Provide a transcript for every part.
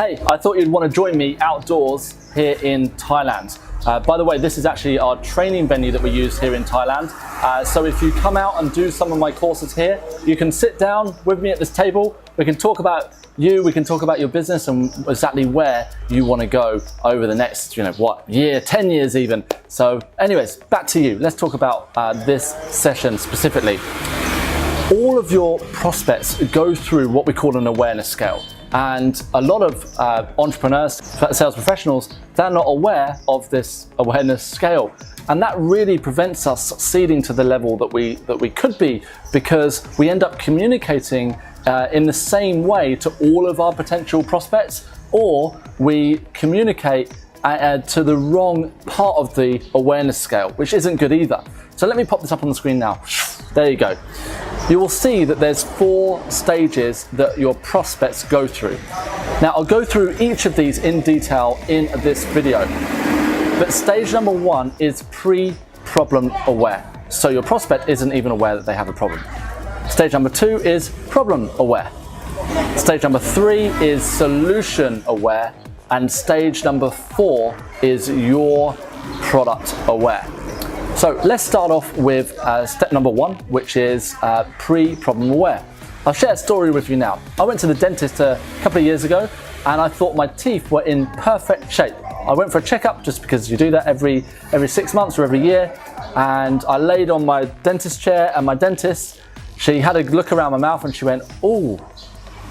Hey, I thought you'd want to join me outdoors here in Thailand. By the way, this is actually our training venue that we use here in Thailand. So if you come out and do some of my courses here, you can sit down with me at this table. We can talk about you, we can talk about your business and exactly where you want to go over the next, year, 10 years even. So anyways, back to you. Let's talk about this session specifically. All of your prospects go through what we call an awareness scale. And a lot of entrepreneurs, sales professionals, they're not aware of this awareness scale. And that really prevents us succeeding to the level that we could be, because we end up communicating in the same way to all of our potential prospects, or we communicate to the wrong part of the awareness scale, which isn't good either. So let me pop this up on the screen now. There you go. You will see that there's 4 stages that your prospects go through. Now, I'll go through each of these in detail in this video. But stage number 1 is pre-problem aware. So your prospect isn't even aware that they have a problem. Stage number 2 is problem aware. Stage number 3 is solution aware. And stage number 4 is your product aware. So let's start off with step number 1, which is pre-problem aware. I'll share a story with you now. I went to the dentist a couple of years ago and I thought my teeth were in perfect shape. I went for a checkup just because you do that every 6 months or every year, and I laid on my dentist chair, and my dentist, she had a look around my mouth and she went, "Oh,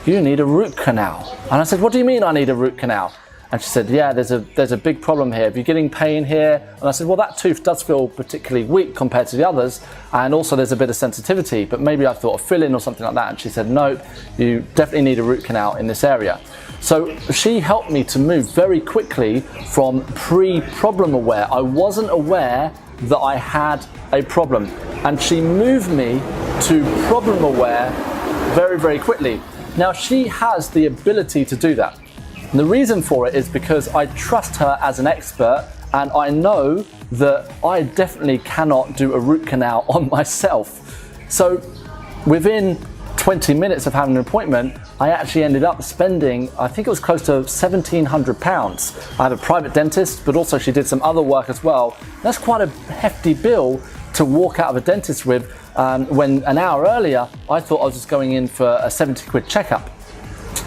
you need a root canal." And I said, "What do you mean I need a root canal?" And she said, "Yeah, there's a big problem here. If you're getting pain here." And I said, "Well, that tooth does feel particularly weak compared to the others. And also there's a bit of sensitivity, but maybe I thought of filling or something like that." And she said, "No, you definitely need a root canal in this area." So she helped me to move very quickly from pre-problem aware. I wasn't aware that I had a problem. And she moved me to problem aware very, very quickly. Now, she has the ability to do that. And the reason for it is because I trust her as an expert, and I know that I definitely cannot do a root canal on myself. So within 20 minutes of having an appointment, I actually ended up spending, I think it was close to £1,700. I have a private dentist, but also she did some other work as well. That's quite a hefty bill to walk out of a dentist with, when an hour earlier, I thought I was just going in for a 70 quid checkup.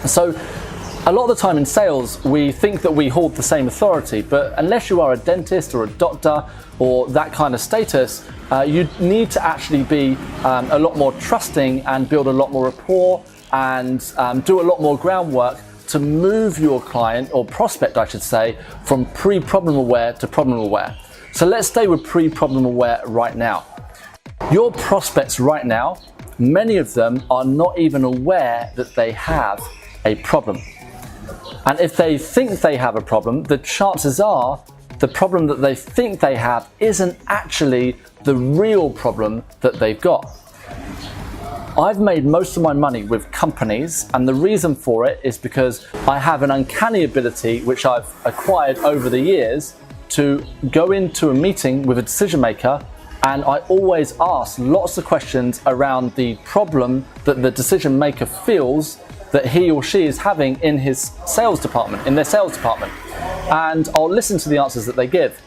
So a lot of the time in sales, we think that we hold the same authority, but unless you are a dentist or a doctor or that kind of status, you need to actually be a lot more trusting and build a lot more rapport and do a lot more groundwork to move your client, or prospect I should say, from pre-problem aware to problem aware. So let's stay with pre-problem aware right now. Your prospects right now, many of them are not even aware that they have a problem. And if they think they have a problem, the chances are the problem that they think they have isn't actually the real problem that they've got. I've made most of my money with companies, and the reason for it is because I have an uncanny ability, which I've acquired over the years, to go into a meeting with a decision maker, and I always ask lots of questions around the problem that the decision maker feels that he or she is having in his sales department, in their sales department. And I'll listen to the answers that they give.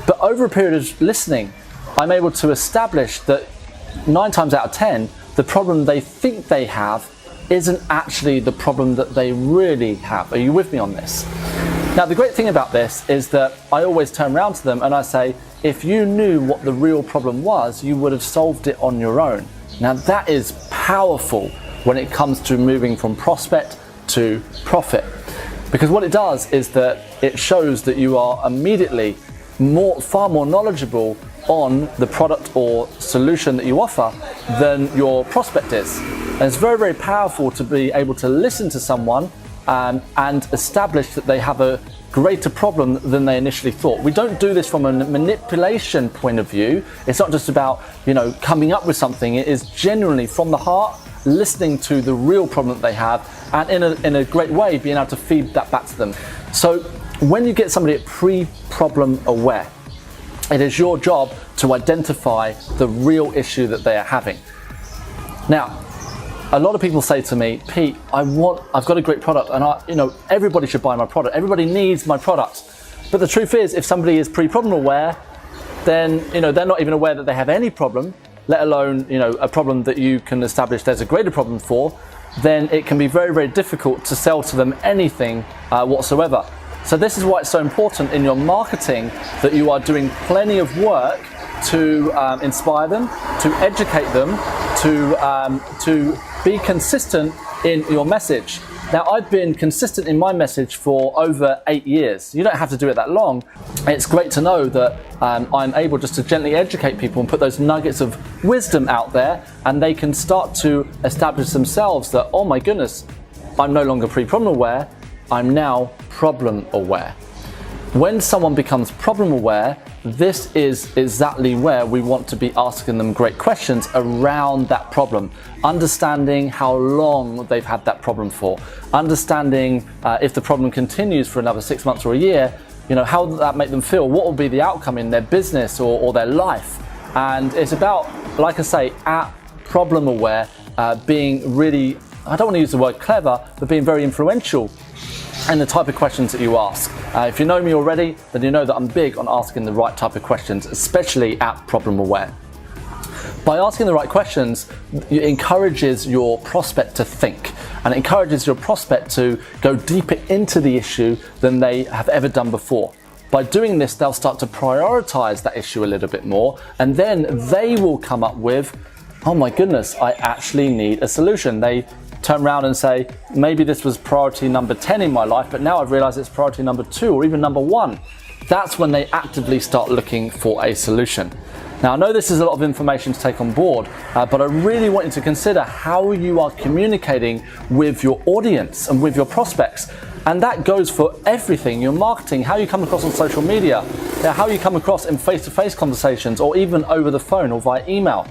But over a period of listening, I'm able to establish that 9 times out of 10, the problem they think they have isn't actually the problem that they really have. Are you with me on this? Now, the great thing about this is that I always turn around to them and I say, if you knew what the real problem was, you would have solved it on your own. Now, that is powerful when it comes to moving from prospect to profit. Because what it does is that it shows that you are immediately far more knowledgeable on the product or solution that you offer than your prospect is. And it's very, very powerful to be able to listen to someone and establish that they have a greater problem than they initially thought. We don't do this from a manipulation point of view. It's not just about, coming up with something. It is genuinely from the heart, listening to the real problem that they have, and in a great way being able to feed that back to them. So when you get somebody at pre-problem aware, it is your job to identify the real issue that they are having. Now, a lot of people say to me, Pete, I've got a great product, and everybody should buy my product. Everybody needs my product. But the truth is, if somebody is pre-problem aware, then they're not even aware that they have any problem, let alone a problem that you can establish there's a greater problem for. Then it can be very, very difficult to sell to them anything whatsoever. So this is why it's so important in your marketing that you are doing plenty of work to inspire them, to educate them, to be consistent in your message. Now, I've been consistent in my message for over 8 years. You don't have to do it that long. It's great to know that I'm able just to gently educate people and put those nuggets of wisdom out there, and they can start to establish themselves that, oh my goodness, I'm no longer pre-problem aware, I'm now problem aware. When someone becomes problem aware, this is exactly where we want to be asking them great questions around that problem, understanding how long they've had that problem for, understanding if the problem continues for another 6 months or a year, how does that make them feel, what will be the outcome in their business or their life. And it's about, like I say, at problem aware, being really, I don't want to use the word clever, but being very influential and the type of questions that you ask. If you know me already, then you know that I'm big on asking the right type of questions, especially at problem aware. By asking the right questions, it encourages your prospect to think, and it encourages your prospect to go deeper into the issue than they have ever done before. By doing this, they'll start to prioritize that issue a little bit more, and then they will come up with, oh my goodness, I actually need a solution. They turn around and say, maybe this was priority number 10 in my life, but now I've realized it's priority number 2 or even number 1. That's when they actively start looking for a solution. Now, I know this is a lot of information to take on board, but I really want you to consider how you are communicating with your audience and with your prospects. And that goes for everything, your marketing, how you come across on social media, how you come across in face-to-face conversations, or even over the phone or via email.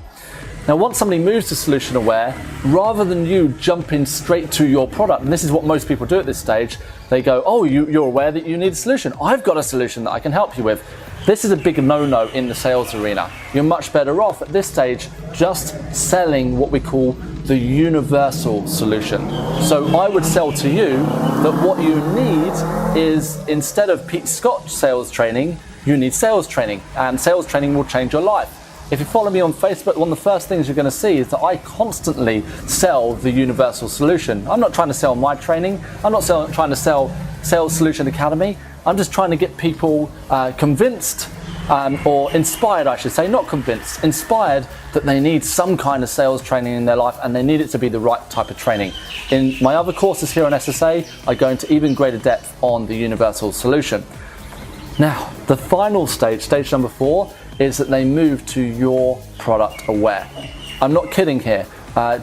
Now, once somebody moves to solution aware, rather than you jumping straight to your product, and this is what most people do at this stage, they go, oh, you're aware that you need a solution. I've got a solution that I can help you with. This is a big no-no in the sales arena. You're much better off at this stage just selling what we call the universal solution. So I would sell to you that what you need is, instead of Pete Scott sales training, you need sales training, and sales training will change your life. If you follow me on Facebook, one of the first things you're going to see is that I constantly sell the universal solution. I'm not trying to sell my training. I'm not trying to sell Sales Solution Academy. I'm just trying to get people convinced or inspired, I should say, not convinced, inspired that they need some kind of sales training in their life, and they need it to be the right type of training. In my other courses here on SSA, I go into even greater depth on the universal solution. Now, the final stage, stage number 4, is that they move to your product aware. I'm not kidding here.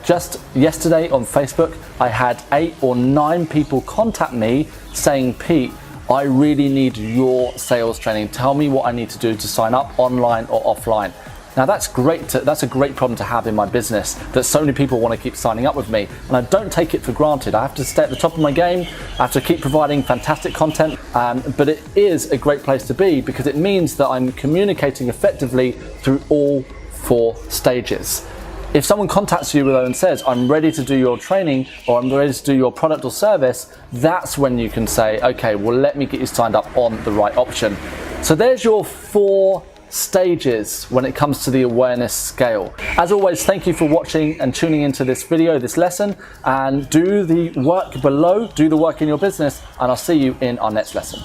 Just yesterday on Facebook, I had 8 or 9 people contact me saying, Pete, I really need your sales training. Tell me what I need to do to sign up online or offline. Now that's great. That's a great problem to have in my business, that so many people want to keep signing up with me, and I don't take it for granted. I have to stay at the top of my game. I have to keep providing fantastic content, but it is a great place to be because it means that I'm communicating effectively through all 4 stages. If someone contacts you and says, I'm ready to do your training, or I'm ready to do your product or service, that's when you can say, okay, well, let me get you signed up on the right option. So there's your 4 stages when it comes to the awareness scale. As always, thank you for watching and tuning into this video, this lesson, and do the work below, do the work in your business, and I'll see you in our next lesson.